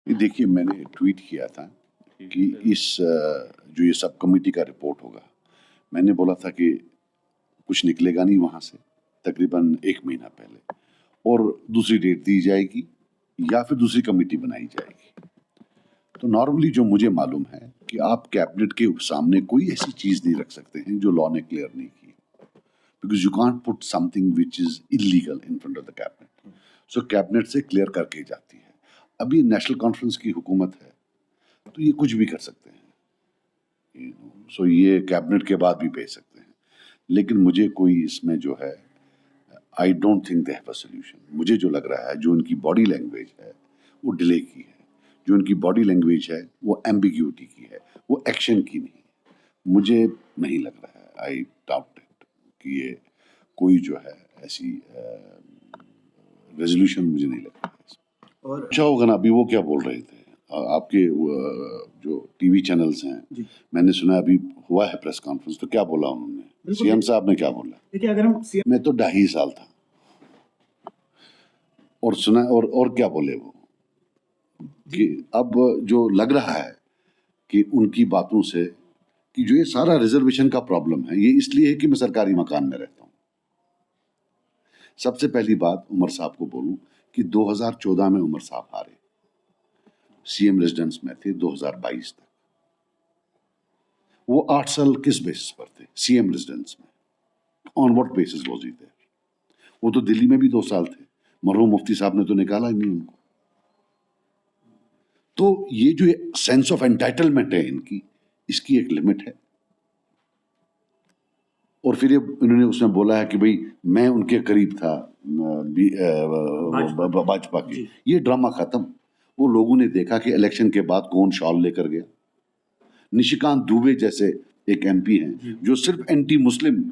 ये देखिए, मैंने ट्वीट किया था कि जो ये सब कमेटी का रिपोर्ट होगा, मैंने बोला था कि कुछ निकलेगा नहीं वहाँ से, तकरीबन 1 महीना पहले, और दूसरी डेट दी जाएगी या फिर दूसरी कमेटी बनाई जाएगी। तो नॉर्मली जो मुझे मालूम है कि आप कैबिनेट के सामने कोई ऐसी चीज़ नहीं रख सकते हैं जो लॉ ने क्लियर नहीं की, because you can't put something which is illegal in front of the cabinet. So cabinet से क्लियर करके जाती है। अभी नेशनल कॉन्फ्रेंस की हुकूमत है, तो ये कुछ भी कर सकते हैं, सो ये कैबिनेट के बाद भी भेज सकते हैं। लेकिन मुझे कोई इसमें जो है, I don't think they have a solution. मुझे जो लग रहा है, जो उनकी बॉडी लैंग्वेज है वो डिले की है, जो उनकी बॉडी लैंग्वेज है वो एम्बिग्यूटी की है, वो एक्शन की नहीं है। मुझे नहीं लग रहा है, आई डाउट इट, कि ये कोई जो है ऐसी रेजोल्यूशन मुझे नहीं लग रहा है। और अच्छा होगा ना, अभी वो क्या बोल रहे थे आपके जो टीवी चैनल्स हैं, जी मैंने सुना अभी हुआ है प्रेस कॉन्फ्रेंस, तो क्या बोला उन्होंने? बिल्कुल सीएम साहब ने क्या बोला? देखिए, अगर हम सीएम मैं तो 2.5 साल था और सुना, और क्या बोले वो, कि अब जो लग रहा है कि उनकी बातों से कि जो ये सारा रिजर्वेशन का प्रॉब्लम है, ये इसलिए है कि मैं सरकारी मकान में रहता हूँ। सबसे पहली बात उमर साहब को बोलूं कि 2014 में उमर साहब हारे, सीएम रेजिडेंस में थे 2022 तक। वो 8 साल किस बेसिस पर थे सीएम रेजिडेंस में? On what basis was he there? वो तो दिल्ली में भी 2 साल थे, मरहूम मुफ्ती साहब ने तो निकाला ही नहीं उनको। तो ये जो सेंस ऑफ एंटाइटलमेंट है इनकी, इसकी एक लिमिट है। और फिर ये इन्होंने उसमें बोला है कि भाई मैं उनके करीब था भाजपा के। जी ये ड्रामा खत्म। वो लोगों ने देखा कि इलेक्शन के बाद कौन शॉल लेकर गया। निशिकांत दुबे जैसे एक एमपी हैं जो सिर्फ एंटी मुस्लिम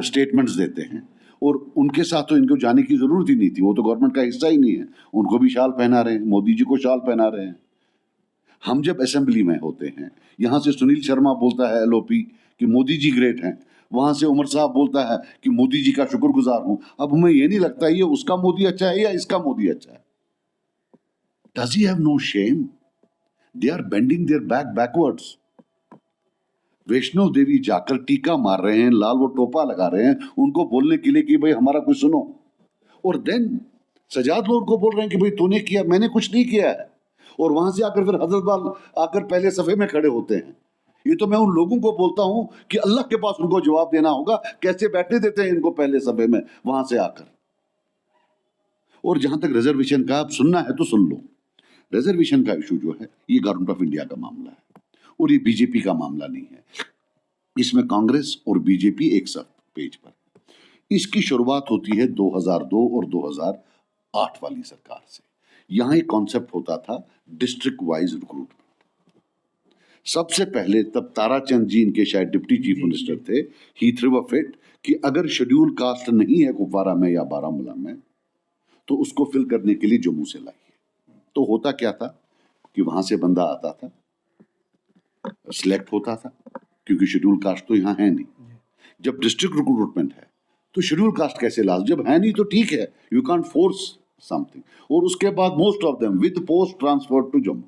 स्टेटमेंट्स देते हैं, और उनके साथ तो इनको जाने की जरूरत ही नहीं थी, वो तो गवर्नमेंट का हिस्सा ही नहीं है। उनको भी शाल पहना रहे हैं, मोदी जी को शाल पहना रहे हैं। हम जब असेंबली में होते हैं, यहाँ से सुनील शर्मा बोलता है एलओपी कि मोदी जी ग्रेट हैं, वहां से उमर साहब बोलता है कि मोदी जी का शुक्रगुजार हूं। अब हमें ये नहीं लगता ये उसका मोदी अच्छा है या इसका मोदी अच्छा है? Does he have no shame? They are bending their back backwards. Vaishno Devi जाकर टीका मार रहे हैं, लाल वो टोपा लगा रहे हैं उनको बोलने के लिए कि भाई हमारा कुछ सुनो, और देन सजाद लोग को बोल रहे हैं कि भाई तूने किया, मैंने कुछ नहीं किया है। और वहां से आकर फिर हजरतबाल आकर पहले सफे में खड़े होते हैं। ये तो मैं उन लोगों को बोलता हूं कि अल्लाह के पास उनको जवाब देना होगा, कैसे बैठने देते हैं इनको पहले सफे में वहां से आकर। और जहां तक रिजर्वेशन का आप सुनना है तो सुन लो। रिजर्वेशन का इशू जो है ये गवर्नमेंट ऑफ इंडिया का मामला है, और ये बीजेपी का मामला नहीं है। इसमें कांग्रेस और बीजेपी एक साथ पेज पर। इसकी शुरुआत होती है 2002 और 2008 वाली सरकार से। यहां एक कॉन्सेप्ट होता था डिस्ट्रिक्ट वाइज रिक्रूटमेंट। सबसे पहले तब ताराचंद जी इनके शायद डिप्टी चीफ मिनिस्टर थे, ही थ्रू अ फिट कि अगर शेड्यूल कास्ट नहीं है कुपवारा में या बारामूला में, तो उसको फिल करने के लिए जम्मू से लाइए। तो होता क्या था कि वहां से बंदा आता था, सिलेक्ट होता था, क्योंकि शेड्यूल कास्ट तो यहाँ है नहीं। जब डिस्ट्रिक्ट रिक्रूटमेंट है तो शेड्यूल कास्ट कैसे ला? जब है नहीं तो ठीक है, यू कांट फोर्स समथिंग। और उसके बाद most of them with post transfer to Jammu.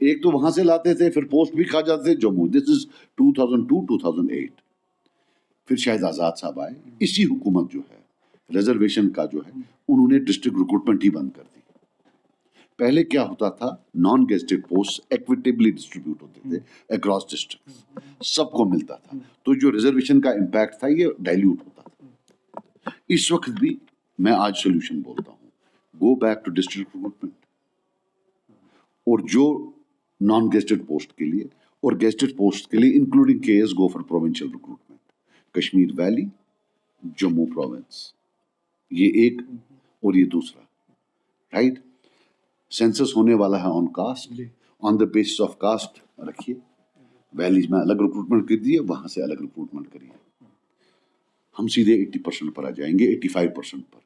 एक तो वहां से लाते थे, फिर पोस्ट भी खा जाते थे जम्मू। This is 2002-2008। फिर शायद आजाद साहब आए, इसी हुकूमत जो है रिजर्वेशन का जो है उन्होंने डिस्ट्रिक्ट रिक्रूटमेंट ही बंद कर दी। पहले क्या होता था, non gazetted post equitably distribute होते थे अक्रॉस डिस्ट्रिक्ट, सबको मिलता था। तो जो रिजर्वेशन का इम्पैक्ट था ये डाइल्यूट होता था। इस वक्त भी मैं आज सोल्यूशन बोलता हूँ, go back to district recruitment, और जो नॉन गेस्टेड पोस्ट के लिए और गेस्टेड पोस्ट के लिए including KS go for provincial recruitment. Kashmir valley, Jammu province, ये एक, और ये दूसरा, राइट? सेंसस होने वाला है on caste, on the basis of caste रखिए। वैलीज में अलग रिक्रूटमेंट कर दिए, वहां से अलग रिक्रूटमेंट करिए। हम सीधे 80% पर आ जाएंगे, 85% पर,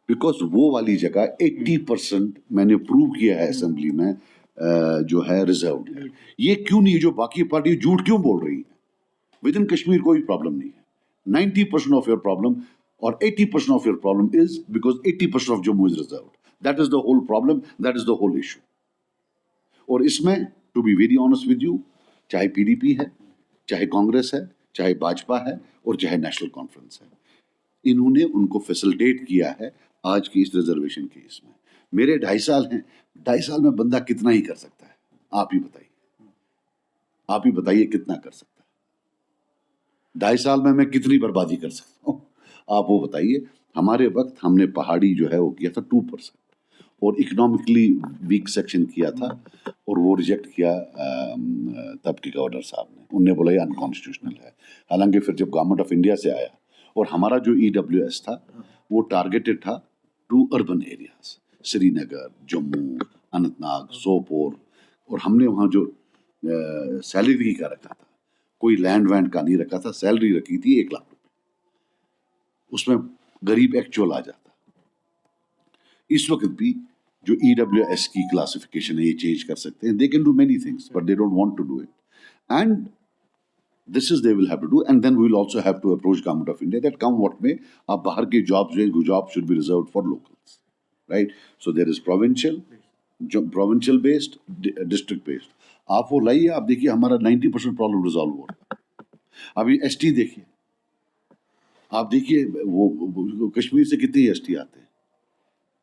बिकॉज वो वाली जगह 80% मैंने प्रूव किया है असेंबली में जो है रिजर्व है। ये क्यों नहीं, जो बाकी पार्टी झूठ क्यों बोल रही है? विद इन कश्मीर कोई प्रॉब्लम नहीं है। 90% ऑफ योर प्रॉब्लम और 80% of your problem is because 80% of Jammu is reserve. That is the whole problem, that is the whole issue. और इसमें to be very honest with you, चाहे पीडीपी है, चाहे कांग्रेस है, चाहे भाजपा है और चाहे नेशनल कॉन्फ्रेंस है, इन्होंने उनको फैसिलिटेट किया है आज की इस रिजर्वेशन केस में। मेरे 2.5 साल हैं, 2.5 साल में बंदा कितना ही कर सकता है? आप ही बताइए, आप ही बताइए कितना कर सकता है? 2.5 साल में मैं कितनी बर्बादी कर सकता हूँ? आप वो बताइए। हमारे वक्त हमने पहाड़ी जो है वो किया था 2% और इकोनॉमिकली वीक सेक्शन किया था और वो रिजेक्ट किया तब के गवर्नर साहब ने। उनने बोला ये अनकॉन्स्टिट्यूशनल है। हालांकि फिर जब गवर्नमेंट ऑफ इंडिया से आया और हमारा जो EWS था वो टारगेटेड था to urban areas, Srinagar, Jammu, Anantnag, Sopore, और हमने वहाँ जो सैलरी का रखा था, कोई लैंड वैंड का नहीं रखा था, सैलरी रखी थी 1 लाख रुपए, उसमें गरीब एक्चुअल आ जाता। इस वक्त भी जो EWS की क्लासिफिकेशन है ये चेंज कर सकते हैं। They can do many things but they don't want to do it, and this is they will have to do, and then we will also have to approach government of India that come what may, आप बाहर के job should be reserved for locals, right? So there is provincial based, district based. आप वो लाइए, आप देखिए हमारा 90% problem resolve हो रहा है। अभी ST देखिए, आप देखिए वो कश्मीर से कितने ST आते हैं?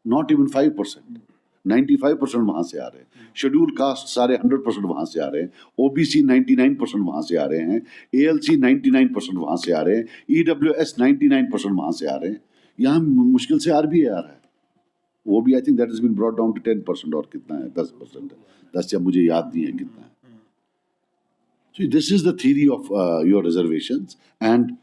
नॉट इवन 5%, 95% वहां से आ रहे हैं। शेड्यूल कास्ट सारे 100% वहां से आ रहे हैं। OBC 99% वहां से आ रहे हैं। ALC 99% वहां से आ रहे हैं। EWS 99% वहां से आ रहे हैं। यहाँ मुश्किल से RBA आ रहा है, वो भी I think that has been brought down to 10%, और कितना है 10% है, 10 या मुझे याद नहीं है कितना है। So this is the theory of your reservations and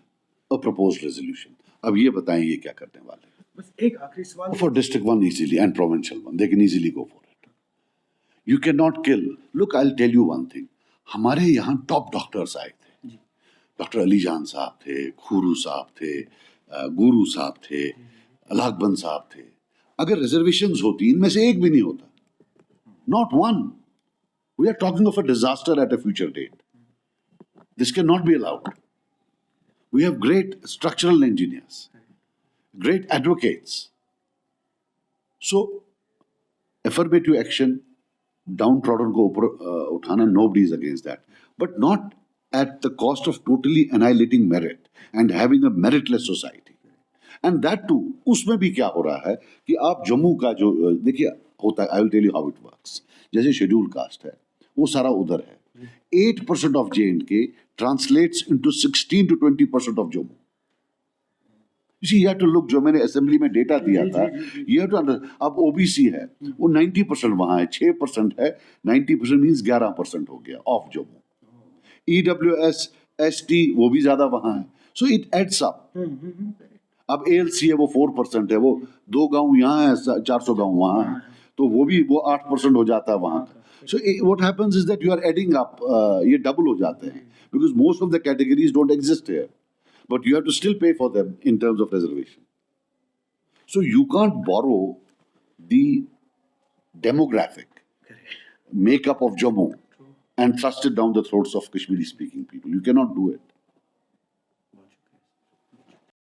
a proposed resolution. अब ये बताएं ये क्या करने वाले हैं? बस एक आखिरी सवाल। For District 1 easily and Provincial 1, they can easily go for it. You cannot kill. Look, I'll tell you one thing. हमारे यहाँ टॉप डॉक्टर्स आए थे, डॉक्टर अली जान साहब थे, खुरू साहब थे, गुरु साहब थे, अलाकबंद साहब थे। अगर रिजर्वेशंस होती, इनमें से एक भी नहीं होता, not one. We are talking of a disaster at a future date. This cannot be allowed. We have great structural engineers, great advocates. So, affirmative action, downtrodden को ऊपर उठाना, nobody is against that, but not at the cost of totally annihilating merit and having a meritless society. And that too, उसमें भी क्या हो रहा है कि आप जम्मू का जो देखिए होता है, I will tell you how it works. जैसे शेड्यूल कास्ट है, वो सारा उधर है। 8% of J&K translates into 16 to 20% of Jammu. You see, you have to look, जो मैंने असेंबली में डेटा दिया था, you have to understand. अब OBC है, वो 90% वहाँ है, 6% है, 90% मीन्स 11% हो गया ऑफ जम्मू। EWS, ST वो भी ज्यादा वहाँ है, so it adds up. अब ALC है वो 4% है, वो 2 गांव यहाँ है, 400 गांव वहाँ है, तो वो भी वो 8% हो जाता है वहाँ का। So what happens is that you are adding up, ये double हो जाते हैं, because most of the categories don't exist here, but you have to still pay for them in terms of reservation. So you can't borrow the demographic makeup of Jammu and thrust it down the throats of Kashmiri speaking people. You cannot do it.